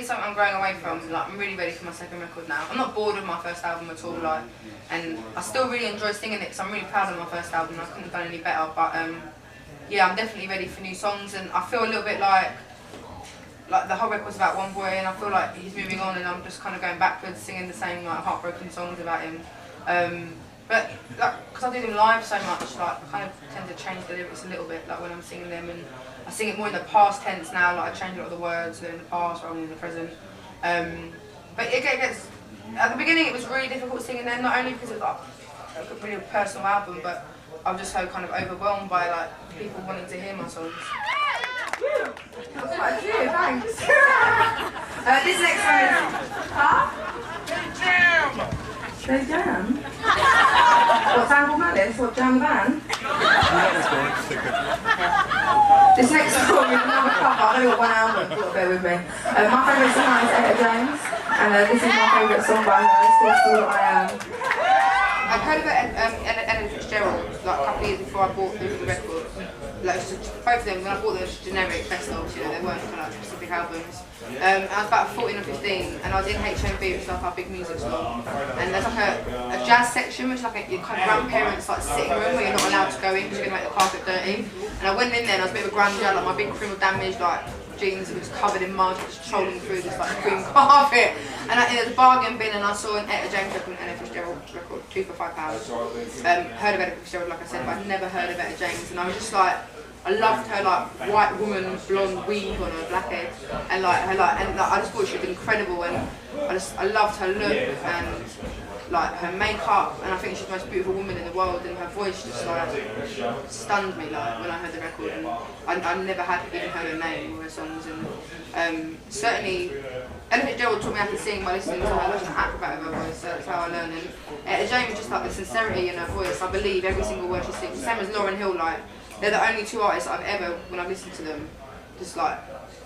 definitely something I'm growing away from. Like, I'm really ready for my second record now. I'm not bored with my first album at all, like, and I still really enjoy singing it because I'm really proud of my first album. I couldn't have done any better, but yeah, I'm definitely ready for new songs, and I feel a little bit like the whole record's about one boy, and I feel like he's moving on, and I'm just kind of going backwards, singing the same like heartbroken songs about him. But like, because I do them live so much, like I kind of tend to change the lyrics a little bit, like when I'm singing them, and I sing it more in the past tense now. Like I change a lot of the words, they're in the past rather than in the present. But it gets at the beginning it was really difficult singing them, not only because it was like a really personal album, but I was just so kind of overwhelmed by like people wanting to hear my songs. That's quite a few, thanks. This next one is... Huh? Jam! They jam? What, Tangled Madness? What, Jam the Band? This next song is another cover. I've only got one album, so bear with me. My favourite song is Etta James, and this is my favourite song by her. It's called All I Am. I've heard about Adele Fitzgerald like a couple of years before I bought the record. Like, both of them, when I bought them, it was generic best of, you know, they weren't kind of like specific albums. I was about 14 or 15, and I was in HMV, which is like our big music store. And there's like a jazz section, which is like your kind of grandparents' like sitting room where you're not allowed to go in because you're going to make the carpet dirty. And I went in there and I was a bit of a grandeur, like my big criminal damage, like jeans that was covered in mud, just trolling through this like cream carpet. And there was a bargain bin, and I saw an Etta James record and an Etta Fitzgerald record, 2 for £5. Heard of Etta Fitzgerald, like I said, but I'd never heard of Etta James, and I was just like, I loved her like white woman blonde weave on her black head, and I just thought she was incredible, and I loved her look and like her makeup, and I think she's the most beautiful woman in the world, and her voice just like stunned me like when I heard the record, and I never had even heard her name or her songs, and certainly Ella Fitzgerald taught me how to sing by listening to her, like an acrobat of her voice, so that's how I learned. And Etta James, just like the sincerity in her voice, I believe every single word she sings. Same as Lauryn Hill, like they're the only 2 artists I've ever, when I've listened to them, just like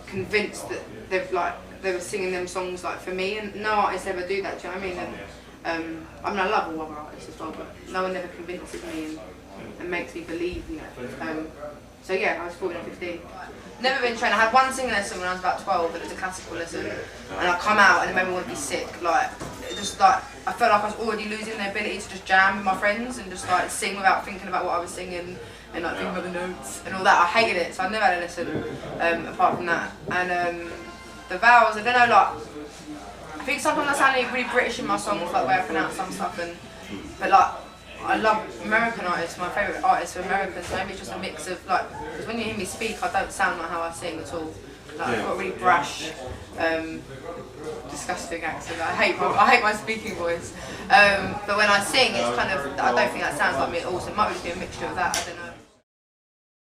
convinced that they were singing them songs like for me, and no artists ever do that. Do you know what I mean? And I mean I love all other artists as well, but no one ever convinces me and makes me believe, you know. So yeah, I was 14 or 15. Never been trained. I had one singing lesson when I was about 12, but it was a classical lesson, and I come out and it made me want to be sick. Like, it just like I felt like I was already losing the ability to just jam with my friends and just like sing without thinking about what I was singing and like thinking about the notes and all that. I hated it, so I never had a lesson apart from that. And the vowels, I don't know, like I think sometimes I sound really British in my songs, like the way I pronounce some stuff, but like I love American artists. My favourite artists are Americans. Maybe it's just a mix of like, because when you hear me speak, I don't sound like how I sing at all. Like, I've got a really brash, disgusting accent. I hate my speaking voice. But when I sing, it's kind of, I don't think that sounds like me at all. So it might just be a mixture of that. I don't know.